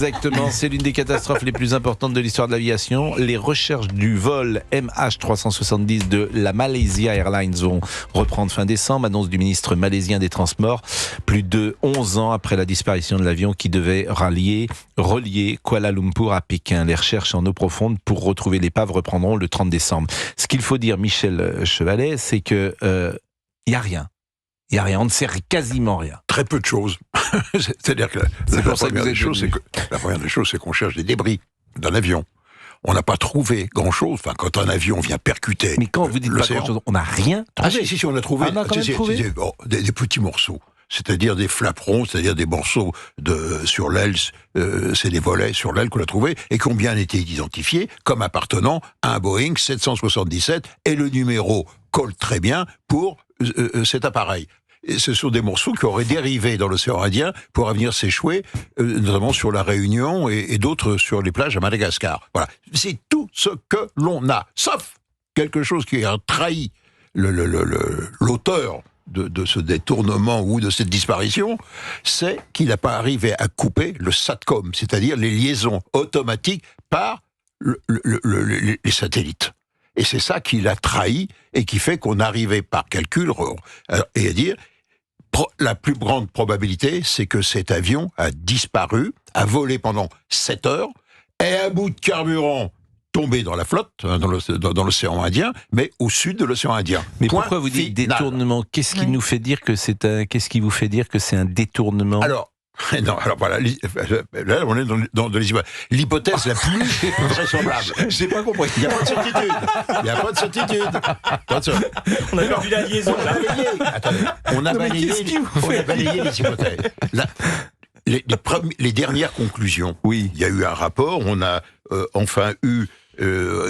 Exactement, c'est l'une des catastrophes les plus importantes de l'histoire de l'aviation. Les recherches du vol MH370 de la Malaysia Airlines vont reprendre fin décembre, annonce du ministre malaisien des Transports, plus de 11 ans après la disparition de l'avion qui devait relier Kuala Lumpur à Pékin. Les recherches en eau profonde pour retrouver l'épave reprendront le 30 décembre. Ce qu'il faut dire, Michel Chevalet, c'est que il n'y a rien. Il n'y a rien, on ne sait quasiment rien. Très peu de choses. C'est-à-dire que la première des choses, c'est qu'on cherche des débris d'un avion. On n'a pas trouvé grand-chose. Enfin, quand un avion vient percuter. Mais quand vous dites pas grand-chose, on n'a rien trouvé. Ah si, on a trouvé. On a quand même trouvé des petits morceaux. C'est-à-dire des flaperons, c'est-à-dire des morceaux sur l'aile, c'est des volets sur l'aile qu'on a trouvés et qui ont bien été identifiés comme appartenant à un Boeing 777 et le numéro colle très bien pour cet appareil. Et ce sont des morceaux qui auraient dérivé dans l'océan Indien pour venir s'échouer, notamment sur la Réunion et d'autres sur les plages à Madagascar. Voilà, c'est tout ce que l'on a, sauf quelque chose qui a trahi l'auteur de ce détournement ou de cette disparition, c'est qu'il n'a pas arrivé à couper le SATCOM, c'est-à-dire les liaisons automatiques par les satellites. Et c'est ça qui l'a trahi et qui fait qu'on arrivait par calcul et à dire la plus grande probabilité, c'est que cet avion a disparu, a volé pendant 7 heures, et à bout de carburant tombé dans la flotte, dans l'océan Indien, mais au sud de l'océan Indien. Mais pourquoi vous dites détournement ? Qu'est-ce qui nous fait dire que qu'est-ce qui vous fait dire que c'est un détournement ? Alors voilà, là on est dans l'hypothèse la plus vraisemblable. J'ai pas compris. Il n'y a pas de certitude. On a perdu la liaison. On a balayé les hypothèses. Là, les dernières conclusions. Oui. Il y a eu un rapport, on a enfin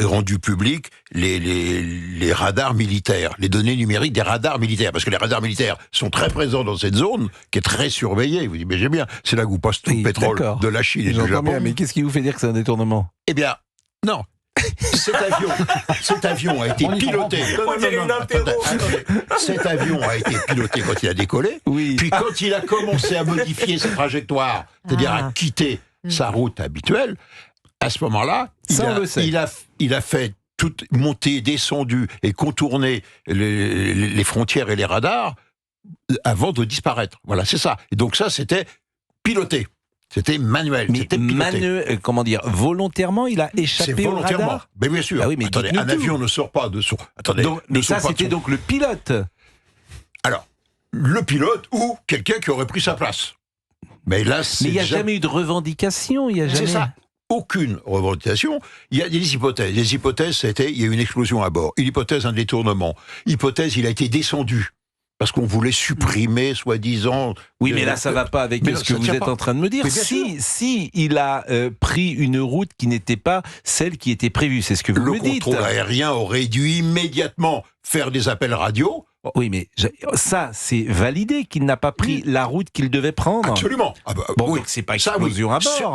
rendu public les radars militaires, les données numériques des radars militaires, parce que les radars militaires sont très présents dans cette zone, qui est très surveillée, vous imaginez bien, c'est là où passe tout le pétrole de la Chine et du Japon. Bien, mais qu'est-ce qui vous fait dire que c'est un détournement ? Eh bien, non. Cet avion a été piloté. Cet avion a été piloté quand il a décollé. Oui. Puis quand il a commencé à modifier sa trajectoire, c'est-à-dire à quitter sa route habituelle, à ce moment-là, il a fait toute montée, descendu et contourner les frontières et les radars avant de disparaître. Voilà, c'est ça. Et donc ça, c'était piloté. C'était manuel. Mais comment dire, volontairement, il a échappé au radar ? Mais bien sûr. Ah oui, mais attendez, un avion ne sort pas de son... Attendez, mais ça, c'était donc le pilote. Alors, le pilote ou quelqu'un qui aurait pris sa place. Mais là, il n'y a jamais eu de revendication. C'est ça. Aucune revendication. Il y a des hypothèses. Les hypothèses, c'était, il y a eu une explosion à bord. Une hypothèse, un détournement. Hypothèse, il a été descendu. Parce qu'on voulait supprimer, soi-disant... Oui, mais là, ça ne va pas avec ce que vous êtes en train de me dire. Si il a pris une route qui n'était pas celle qui était prévue, c'est ce que vous me dites. Le contrôle aérien aurait dû immédiatement faire des appels radio. Oui, mais ça, c'est validé qu'il n'a pas pris la route qu'il devait prendre. Absolument. Donc c'est pas explosion à bord.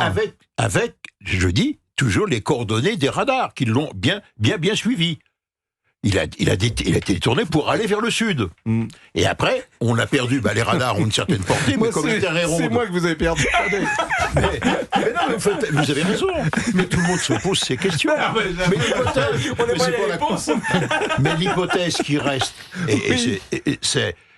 Avec, je dis, toujours les coordonnées des radars, qui l'ont bien suivi. Il a été détourné pour aller vers le sud. Et après, on a perdu, les radars ont une certaine portée, mais comme les ronde. C'est moi que vous avez perdu. mais non, en fait, vous avez raison. Mais tout le monde se pose ces questions. Mais l'hypothèse qui reste,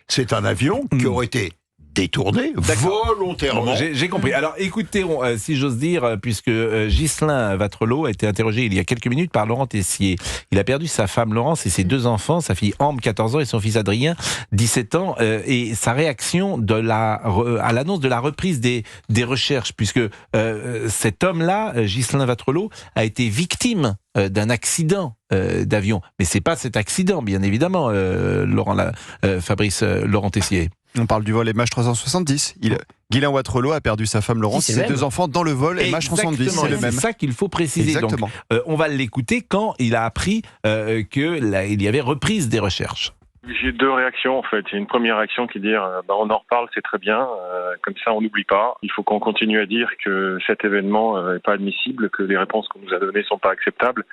c'est un avion qui aurait été détourné volontairement. J'ai compris. Alors écoutez, si j'ose dire, puisque Ghislain Vattrelot a été interrogé il y a quelques minutes par Laurent Tessier. Il a perdu sa femme Laurence et ses 2 enfants, sa fille Ambre, 14 ans, et son fils Adrien, 17 ans, et sa réaction à l'annonce de la reprise des recherches, puisque cet homme-là, Ghislain Vattrelot, a été victime d'un accident d'avion. Mais c'est pas cet accident, bien évidemment, Fabrice Laurent Tessier. On parle du vol MH370. Ghislain Vattrelot a perdu sa femme Laurence et ses 2 enfants dans le vol MH370. C'est le même. C'est ça qu'il faut préciser. Exactement. Donc, on va l'écouter quand il a appris qu'il y avait reprise des recherches. J'ai 2 réactions en fait. Il y a une première réaction qui est de dire on en reparle, c'est très bien, comme ça on n'oublie pas. Il faut qu'on continue à dire que cet événement n'est pas admissible, que les réponses qu'on nous a données sont pas acceptables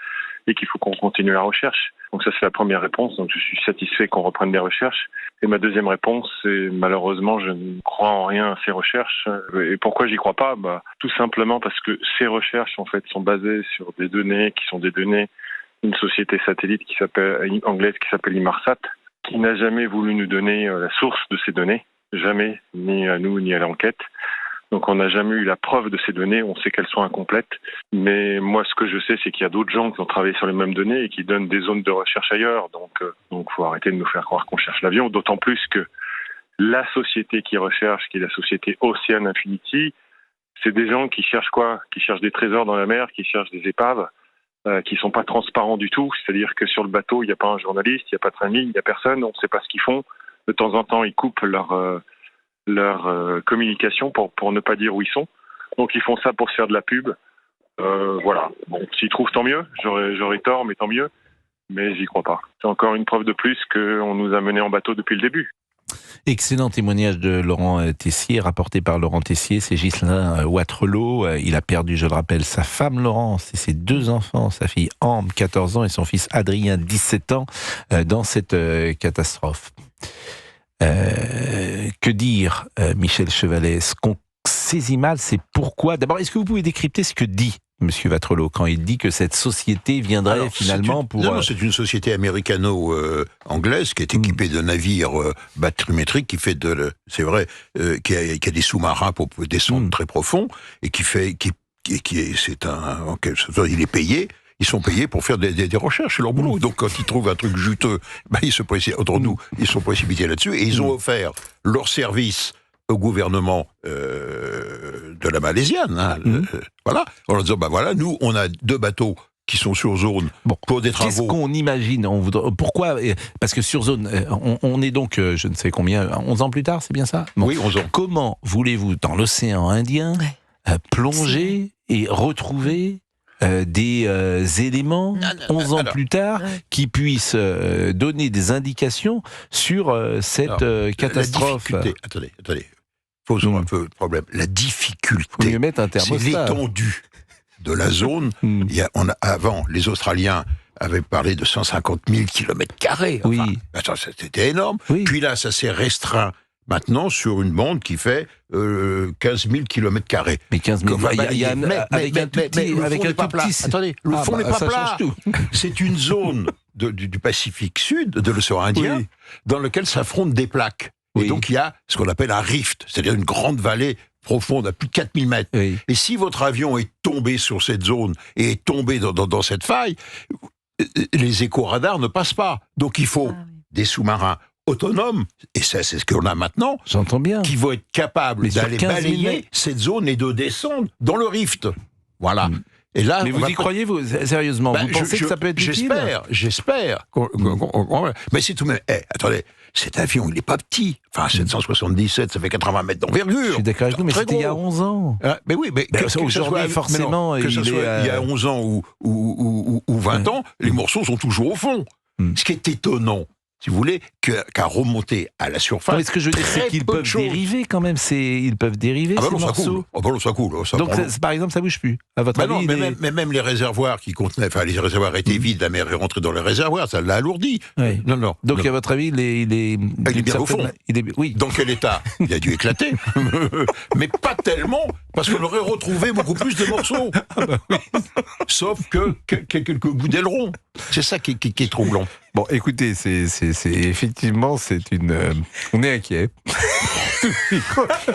et qu'il faut qu'on continue la recherche. Donc ça, c'est la première réponse. Donc je suis satisfait qu'on reprenne les recherches. Et ma deuxième réponse, c'est malheureusement, je ne crois en rien à ces recherches. Et pourquoi j'y crois pas ? Tout simplement parce que ces recherches, en fait, sont basées sur des données qui sont des données d'une société satellite anglaise qui s'appelle Inmarsat, qui n'a jamais voulu nous donner la source de ces données. Jamais, ni à nous, ni à l'enquête. Donc on n'a jamais eu la preuve de ces données, on sait qu'elles sont incomplètes. Mais moi, ce que je sais, c'est qu'il y a d'autres gens qui ont travaillé sur les mêmes données et qui donnent des zones de recherche ailleurs. Donc faut arrêter de nous faire croire qu'on cherche l'avion, d'autant plus que la société qui recherche, qui est la société Ocean Infinity, c'est des gens qui cherchent quoi ? Qui cherchent des trésors dans la mer, qui cherchent des épaves, qui sont pas transparents du tout. C'est-à-dire que sur le bateau, il n'y a pas un journaliste, il n'y a pas de famille, il n'y a personne, on ne sait pas ce qu'ils font. De temps en temps, ils coupent leur communication pour ne pas dire où ils sont. Donc ils font ça pour se faire de la pub. Voilà. Bon, s'ils trouvent, tant mieux. J'aurais tort, mais tant mieux. Mais j'y crois pas. C'est encore une preuve de plus qu'on nous a menés en bateau depuis le début. Excellent témoignage de Laurent Tessier, rapporté par Laurent Tessier. C'est Ghislain Wattrelau. Il a perdu, je le rappelle, sa femme Laurence et ses 2 enfants, sa fille Ambre, 14 ans, et son fils Adrien, 17 ans, dans cette catastrophe. Que dire, Michel Chevalet ? Ce qu'on saisit mal, c'est pourquoi. D'abord, est-ce que vous pouvez décrypter ce que dit Monsieur Wattrelau quand il dit que cette société viendrait finalement pour... Non, c'est une société américano-anglaise qui est équipée de navires bathymétriques qui fait c'est vrai, qui a des sous-marins pour des sondes très profonds et il est payé. Ils sont payés pour faire des recherches, c'est leur boulot. Donc quand ils trouvent un truc juteux, ils se sont précipités là-dessus et ils ont offert leur service au gouvernement de la Malaisienne. Voilà, en leur disant, nous, on a 2 bateaux qui sont sur zone pour des travaux. Qu'est-ce qu'on imagine ? Pourquoi ? Parce que sur zone, on est donc, je ne sais combien, 11 ans plus tard, c'est bien ça ? Oui, 11 ans. Comment voulez-vous, dans l'océan Indien, plonger et retrouver des éléments 11 ans plus tard qui puissent donner des indications sur cette catastrophe. Attendez. Posons un peu le problème. La difficulté, faut mieux mettre un thermostat. C'est l'étendue de la zone. Avant, les Australiens avaient parlé de 150 000 km². Oui. C'était énorme. Oui. Puis là, ça s'est restreint maintenant sur une bande qui fait 15 000 km². Mais 15 000, avec un tout petit... Attendez, le fond n'est pas plat. C'est une zone du Pacifique Sud, de l'océan Indien, dans lequel s'affrontent des plaques. Et donc il y a ce qu'on appelle un rift, c'est-à-dire une grande vallée profonde à plus de 4000 mètres. Oui. Et si votre avion est tombé sur cette zone et est tombé dans cette faille, les éco-radars ne passent pas. Donc il faut des sous-marins autonomes, et ça c'est ce qu'on a maintenant, j'entends bien, qui vont être capables d'aller balayer cette zone et de descendre dans le rift. Voilà. Et là, mais vous y croyez, vous, sérieusement vous pensez que ça peut être utile ? J'espère. Mais c'est tout de même... attendez, cet avion, il n'est pas petit. Enfin, 777, ça fait 80 mètres d'envergure. Je suis d'accord avec vous, mais c'était il y a 11 ans. Mais oui, mais aujourd'hui, forcément... Que ce soit il y a 11 ans ou 20 ans, les morceaux sont toujours au fond. Ce qui est étonnant, si vous voulez, qu'à remonter à la surface... Mais ce que je veux dire, c'est qu'ils peuvent dériver quand même. Ils peuvent dériver, ces morceaux. Ça coule. Donc, par exemple, ça bouge plus, à votre avis mais même les réservoirs qui contenaient... Enfin, les réservoirs étaient vides, la mer est rentrée dans les réservoirs, ça l'a alourdi. Oui. Donc, à votre avis, il est bien au fond. Oui. Dans quel état ? Il a dû éclater. Mais pas tellement, parce qu'on aurait retrouvé beaucoup plus de morceaux. Sauf que quelques bouts d'aileron. C'est ça qui est troublant. Bon, écoutez, effectivement, c'est une... on est inquiet.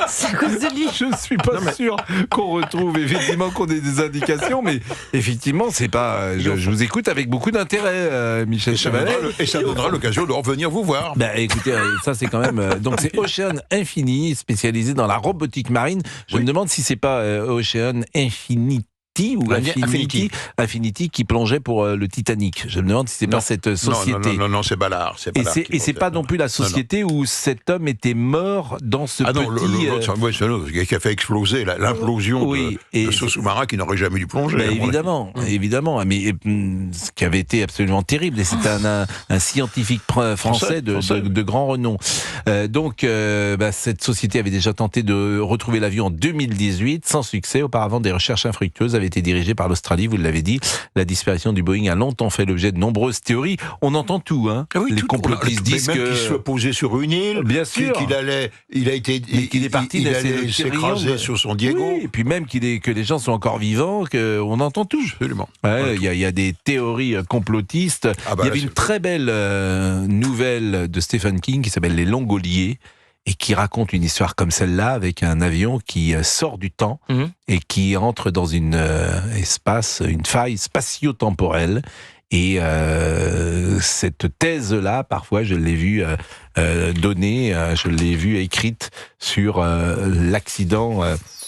C'est à cause de lui. Je suis pas sûr qu'on retrouve, effectivement, qu'on ait des indications, mais effectivement, c'est pas... Je vous écoute avec beaucoup d'intérêt, Michel Chevalet. Et ça donnera l'occasion de revenir vous voir. Écoutez, ça c'est quand même... donc c'est Ocean Infinity, spécialisé dans la robotique marine. Je me demande si c'est pas Ocean Infinity ou Infinity qui plongeait pour le Titanic. Je me demande si c'est pas cette société. Non, c'est Ballard. Et c'est pas non plus la société où cet homme était mort dans ce petit... c'est l'autre qui a fait exploser l'implosion de ce sous-marin qui n'aurait jamais dû plonger. Évidemment. Mais ce qui avait été absolument terrible, et c'était un scientifique français de grand renom. Donc, cette société avait déjà tenté de retrouver l'avion en 2018, sans succès. Auparavant, des recherches infructueuses avaient été dirigé par l'Australie, vous l'avez dit. La disparition du Boeing a longtemps fait l'objet de nombreuses théories. On entend tout, hein. Oui, les complotistes disent même que... qu'il soit posé sur une île, Bien sûr. qu'il allait s'écraser sur San Diego. Oui, et puis même que les gens sont encore vivants, qu'on entend tout. Absolument. Ouais, il y a des théories complotistes. Il y avait une très belle nouvelle de Stephen King qui s'appelle Les Longoliers et qui raconte une histoire comme celle-là avec un avion qui sort du temps et qui entre dans une faille spatio-temporelle. Et cette thèse-là, parfois, je l'ai vue donnée, je l'ai vue écrite sur l'accident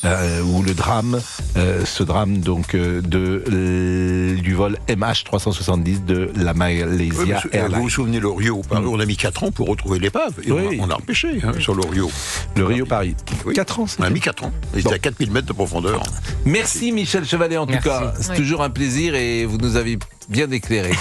ou le drame, ce drame donc du vol MH370 de la Malaysia Airlines. Vous vous souvenez le Rio Paris, on a mis 4 ans pour retrouver l'épave et on a repêché sur le Rio. Le Rio Paris. Oui. 4 ans, on a mis 4 ans. Il était à 4000 mètres de profondeur. Merci Michel Chevalet, en tout cas. C'est toujours un plaisir et vous nous avez bien éclairé.